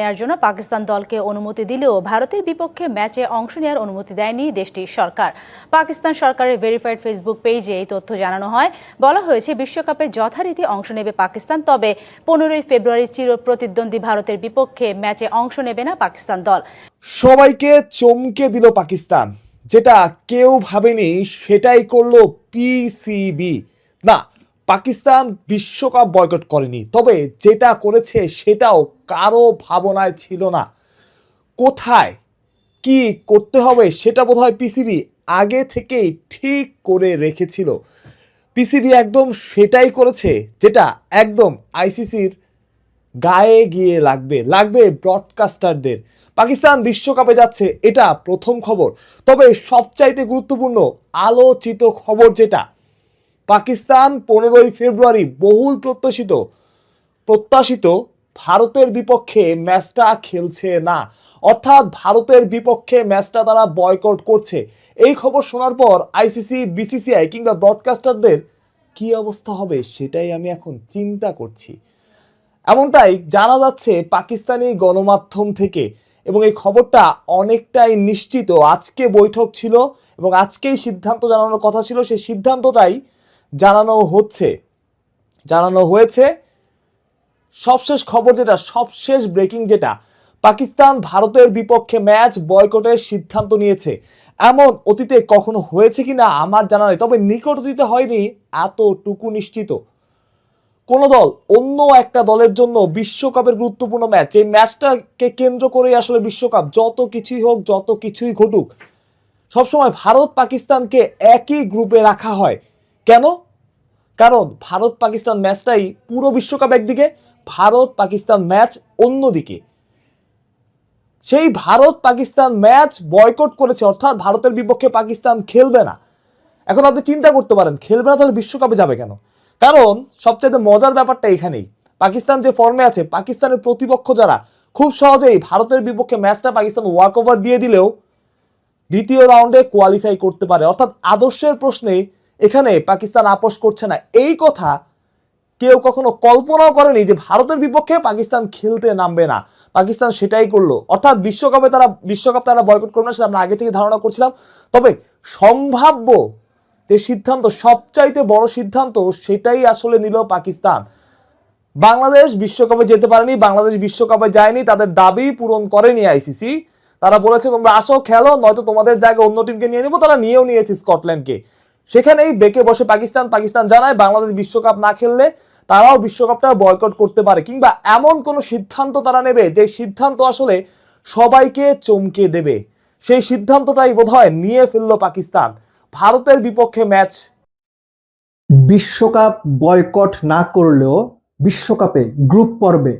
নেয়ার জন্য পাকিস্তান দলকে অনুমতি দিলেও ভারতের বিপক্ষে ম্যাচে অংশ নেওয়ার অনুমতি দেয়নি দেশটির সরকার। পাকিস্তান সরকারের ভেরিফাইড ফেসবুক পেজে এই তথ্য জানানো হয়। বলা হয়েছে, বিশ্বকাপে যথারীতি অংশ নেবে পাকিস্তান, তবে 15 ফেব্রুয়ারি চিরপ্রতিদ্বন্দ্বী ভারতের বিপক্ষে ম্যাচে অংশ নেবে না পাকিস্তান দল। সবাইকে চমকে দিল পাকিস্তান। যেটা কেউ ভাবেনি সেটাই করলো পিসিবি। না, পাকিস্তান বিশ্বকাপ বয়কট করেনি, তবে যেটা করেছে সেটাও কারো ভাবনায় ছিল না। কোথায় কি করতে হবে সেটা বোধহয় পিসিবি আগে থেকেই ঠিক করে রেখেছিল। পিসিবি একদম সেটাই করেছে যেটা একদম আইসিসির গায়ে গিয়ে লাগবে ব্রডকাস্টারদের। পাকিস্তান বিশ্বকাপে যাচ্ছে, এটা প্রথম খবর। তবে সবচাইতে গুরুত্বপূর্ণ আলোচিত খবর যেটা, পাকিস্তান 15 ফেব্রুয়ারি বহুল প্রত্যাশিত ভারতের বিপক্ষে ম্যাচটা খেলছে না, অর্থাৎ ভারতের বিপক্ষে ম্যাচটা তারা বয়কট করছে। এই খবর শোনার পর আইসিসি, বিসিসিআই কিংবা ব্রডকাস্টারদের কি অবস্থা হবে সেটাই আমি এখন চিন্তা করছি। এমনটাই জানা যাচ্ছে পাকিস্তানি গণমাধ্যম থেকে, এবং এই খবরটা অনেকটাই নিশ্চিত। আজকে বৈঠক ছিল এবং আজকেই সিদ্ধান্ত জানানোর কথা ছিল, সেই সিদ্ধান্তটাই জানানো হয়েছে। সবশেষ খবর যেটা, সবশেষ ব্রেকিং যেটা, পাকিস্তান ভারতের বিপক্ষে ম্যাচ বয়কটের সিদ্ধান্ত নিয়েছে। এমন অতীতে কখনো হয়েছে কিনা আমার জানা নেই, তবে নিকট অতীতে হয়নি এতটুকু নিশ্চিত। কোন দল অন্য একটা দলের জন্য বিশ্বকাপের গুরুত্বপূর্ণ ম্যাচ, এই ম্যাচটাকে কেন্দ্র করেই আসলে বিশ্বকাপ, যত কিছুই হোক, যত কিছুই ঘটুক, সবসময় ভারত পাকিস্তানকে একই গ্রুপে রাখা হয়। কেন? কারণ ভারত পাকিস্তান ম্যাচটাই পুরো বিশ্বকাপ একদিকে, ভারত পাকিস্তান ম্যাচ অন্যদিকে। সেই ভারত পাকিস্তান ম্যাচ বয়কট করেছে, অর্থাৎ ভারতের বিপক্ষে পাকিস্তান খেলবে না। এখন আপনি চিন্তা করতে পারেন, খেলবে না তাহলে বিশ্বকাপে যাবে কেন? কারণ সবচেয়ে মজার ব্যাপারটা এখানেই, পাকিস্তান যে ফর্মে আছে, পাকিস্তানের প্রতিপক্ষ যারা, খুব সহজেই ভারতের বিপক্ষে ম্যাচটা পাকিস্তান ওয়াক ওভার দিয়ে দিলেও দ্বিতীয় রাউন্ডে কোয়ালিফাই করতে পারে। অর্থাৎ আদর্শের প্রশ্নে এখানে পাকিস্তান আপোষ করছে না। এই কথা কেউ কখনো কল্পনাও করেনি যে ভারতের বিপক্ষে পাকিস্তান খেলতে নামবে না। পাকিস্তান সেটাই করলো, অর্থাৎ বিশ্বকাপ তারা বয়কট করবে না, সেটা আমরা আগে থেকে ধারণা করছিলাম। তবে সম্ভাব্য যে সিদ্ধান্ত, সবচাইতে বড় সিদ্ধান্ত, সেটাই আসলে নিল পাকিস্তান। বাংলাদেশ বিশ্বকাপে যেতে পারেনি, বাংলাদেশ বিশ্বকাপে যায়নি, তাদের দাবি পূরণ করেনি আইসিসি। তারা বলেছে তোমরা আসো খেলো, নয়তো তোমাদের জায়গায় অন্য টিমকে নিয়ে নিবো। তারা নিয়েও নিয়েছে স্কটল্যান্ডকে। সেখানেই বেঁকে বসে পাকিস্তান জানায় বাংলাদেশ বিশ্বকাপ না খেললে তারাও বিশ্বকাপটা বয়কট করতে পারে, কিংবা এমন কোনো সিদ্ধান্ত তারা নেবে যে সিদ্ধান্ত আসলে সবাইকে চমকে দেবে। সেই সিদ্ধান্তটাই বোধহয় নিয়ে ফেললো পাকিস্তান। ভারতের বিপক্ষে ম্যাচ বিশ্বকাপ বয়কট না করলেও বিশ্বকাপে গ্রুপ পর্বে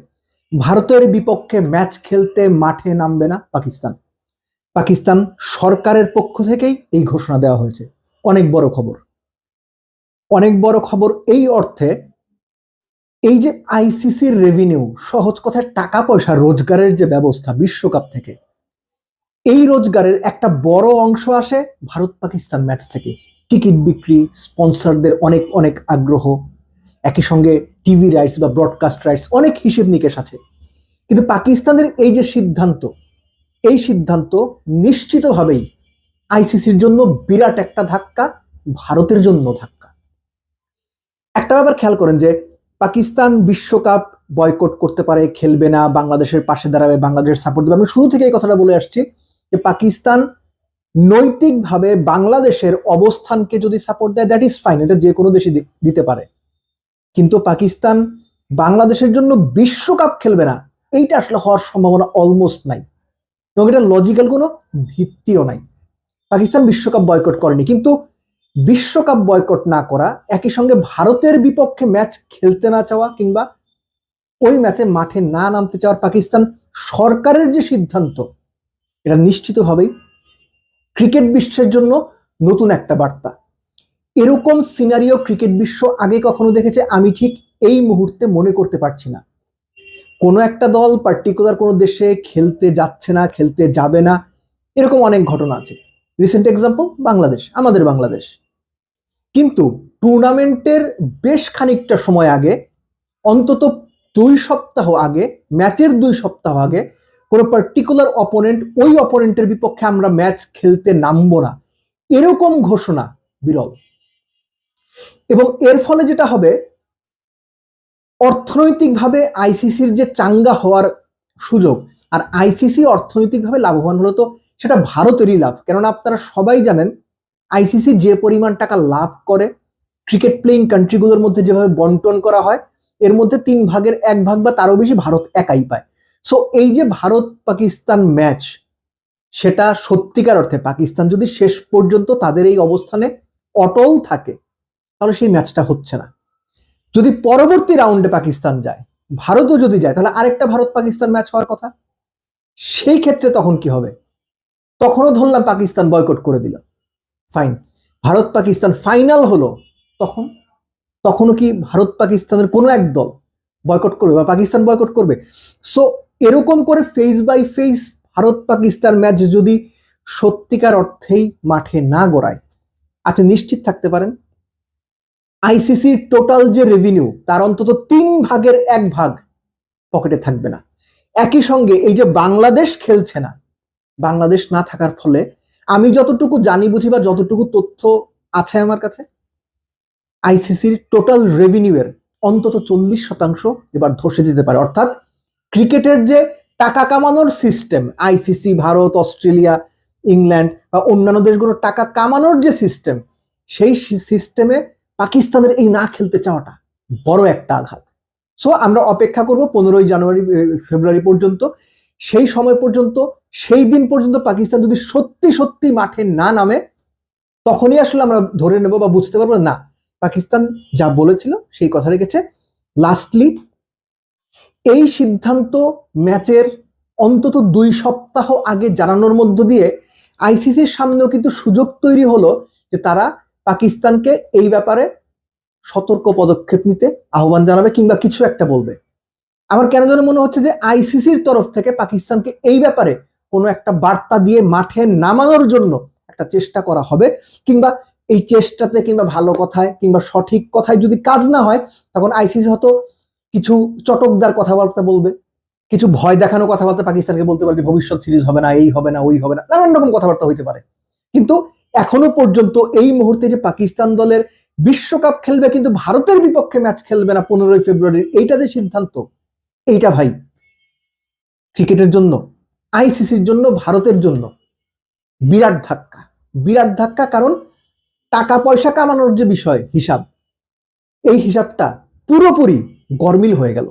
ভারতের বিপক্ষে ম্যাচ খেলতে মাঠে নামবে না পাকিস্তান সরকারের পক্ষ থেকেই এই ঘোষণা দেওয়া হয়েছে। অনেক বড় খবর এই অর্থে, এই যে আইসিসির রেভিনিউ, সহজ কথায় টাকা পয়সা রোজগারের যে ব্যবস্থা বিশ্বকাপ থেকে, এই রোজগারের একটা বড় অংশ আসে ভারত পাকিস্তান ম্যাচ থেকে। টিকিট বিক্রি, স্পন্সরদের অনেক আগ্রহ, একই সঙ্গে টিভি রাইটস বা ব্রডকাস্ট রাইটস, অনেক হিসেব নিকেশ আছে। কিন্তু পাকিস্তানের এই যে সিদ্ধান্ত নিশ্চিতভাবেই আইসিসির জন্য বিরাট একটা ধাক্কা, ভারতের জন্য ধাক্কা। একটা ব্যাপার খেয়াল করেন যে পাকিস্তান বিশ্বকাপ বয়কট করতে পারে, খেলবে না, বাংলাদেশের পাশে দাঁড়াবে, বাংলাদেশের সাপোর্ট দেবে। আমি শুরু থেকে এই কথাটা বলে আসছি যে পাকিস্তান নৈতিকভাবে বাংলাদেশের অবস্থানকে যদি সাপোর্ট দেয়, দ্যাট ইজ ফাইন, এটা যে কোনো দেশই দিতে পারে। কিন্তু পাকিস্তান বাংলাদেশের জন্য বিশ্বকাপ খেলবে না, এইটা আসলে হওয়ার সম্ভাবনা অলমোস্ট নাই, এবং এটা লজিক্যাল কোনো ভিত্তিও নাই। পাকিস্তান বিশ্বকাপ বয়কট করেনি, কিন্তু বিশ্বকাপ বয়কট না করা, একই সঙ্গে ভারতের বিপক্ষে ম্যাচ খেলতে না চাওয়া কিংবা ওই ম্যাচে মাঠে না নামতে চাওয়ার পাকিস্তান সরকারের যে সিদ্ধান্ত, এটা নিশ্চিতভাবেই ক্রিকেট বিশ্বের জন্য নতুন একটা বার্তা। এরকম সিনারিও ক্রিকেট বিশ্ব আগে কখনো দেখেছে আমি ঠিক এই মুহূর্তে মনে করতে পারছি না। কোনো একটা দল পার্টিকুলার কোনো দেশে খেলতে যাচ্ছে না, খেলতে যাবে না, এরকম অনেক ঘটনা আছে। রিসেন্ট এক্সাম্পল বাংলাদেশ, আমাদের বাংলাদেশ। কিন্তু টুর্নামেন্টের বেশ খানিকটা সময় আগে অন্তত 2 সপ্তাহ আগে, ম্যাচের 2 সপ্তাহ আগে কোনো পার্টিকুলার অপোনেন্ট, ওই অপোনেন্টের বিপক্ষে আমরা ম্যাচ খেলতে নামবো না, এরকম ঘোষণা বিরল। এবং এর ফলে যেটা হবে, অর্থনৈতিকভাবে আইসিসির যে চাঙ্গা হওয়ার সুযোগ, আর আইসিসি অর্থনৈতিকভাবে লাভবান হলো তো সেটা ভারতেরই লাভ। কেননা আপনারা সবাই জানেন আইসিসি যে পরিমাণ টাকা লাভ করে ক্রিকেট প্লেইং কান্ট্রিগুলোর মধ্যে যেভাবে বন্টন করা হয়, এর মধ্যে 1/3 বা তারও বেশি ভারত একাই পায়। সো এই যে ভারত পাকিস্তান ম্যাচ, সেটা সত্যিকার অর্থে পাকিস্তান যদি শেষ পর্যন্ত তাদের এই অবস্থানে অটল থাকে, তাহলে সেই ম্যাচটা হচ্ছে না। যদি পরবর্তী রাউন্ডে পাকিস্তান যায়, ভারতও যদি যায়, তাহলে আরেকটা ভারত পাকিস্তান ম্যাচ হওয়ার কথা। সেই ক্ষেত্রে তখন কি হবে? তখনও ধরলাম পাকিস্তান বয়কট করে দিল, ফাইন। ভারত পাকিস্তান ফাইনাল হলো, তখনও কি ভারত পাকিস্তানের কোনো এক দল বয়কট করবে বা পাকিস্তান বয়কট করবে? সো এরকম করে face by face Bharat Pakistan match যদি সত্যিকার অর্থেই মাঠে না গড়ায়, আপনি নিশ্চিত থাকতে পারেন আইসিসির টোটাল যে রেভিনিউ, তার অন্তত 1/3 পকেটে থাকবে না। একই সঙ্গে এই যে বাংলাদেশ খেলছে না, বাংলাদেশ না থাকার ফলে আমি যতটুকু জানি বুঝি বা যতটুকু তথ্য আছে আমার কাছে, আইসিসির টোটাল রেভিনিউয়ের অন্তত 40% এবার ধসে যেতে পারে। অর্থাৎ ক্রিকেটের যে টাকা কামানোর system, ICC, Bharat, Australia, England বা অন্যান্য দেশগুলোর টাকা কামানোর যে সিস্টেম, সেই সিস্টেমে পাকিস্তানের এই না খেলতে চাওয়াটা বড় একটা আঘাত। সো আমরা অপেক্ষা করব 15ই জানুয়ারি ফেব্রুয়ারি পর্যন্ত। সেই সময় পর্যন্ত, সেই দিন পর্যন্ত পাকিস্তান যদি সত্যি সত্যি মাঠে না নামে, তখনই আসলে আমরা ধরে নেব বা বুঝতে পারবো না পাকিস্তান যা বলেছিল সেই কথা রেখেছে। লাস্টলি এই সিদ্ধান্ত ম্যাচের অন্তত 2 সপ্তাহ আগে জানানোর মধ্য দিয়ে আইসিসির সামনেও কিন্তু সুযোগ তৈরি হলো যে তারা পাকিস্তানকে এই ব্যাপারে সতর্ক পদক্ষেপ নিতে আহ্বান জানাবে কিংবা কিছু একটা বলবে। আমার কেন যেন মনে হচ্ছে যে আইসিসির তরফ থেকে পাকিস্তানকে এই ব্যাপারে কোনো একটা বার্তা দিয়ে মাঠে নামানোর জন্য একটা চেষ্টা করা হবে, কিংবা এই চেষ্টাতে কিংবা ভালো কথায় কিংবা সঠিক কথায় যদি কাজ না হয়, তখন আইসিসি হয়তো কিছু চটকদার কথাবার্তা বলবে, কিছু ভয় দেখানো কথাবার্তা পাকিস্তানকে বলতে পারে যে ভবিষ্যৎ সিরিজ হবে না, এই হবে না, ওই হবে না, নানান রকম কথাবার্তা হইতে পারে। কিন্তু এখনো পর্যন্ত এই মুহূর্তে যে পাকিস্তান দলের বিশ্বকাপ খেলবে কিন্তু ভারতের বিপক্ষে ম্যাচ খেলবে না 15ই ফেব্রুয়ারি, এইটা যে সিদ্ধান্ত, এইটা ভাই ক্রিকেটের জন্য, আইসিসির জন্য, ভারতের জন্য বিরাট ধাক্কা, বিরাট ধাক্কা। কারণ টাকা পয়সা কামানোর যে বিষয় হিসাব, এই হিসাবটা পুরোপুরি গরমিল হয়ে গেল।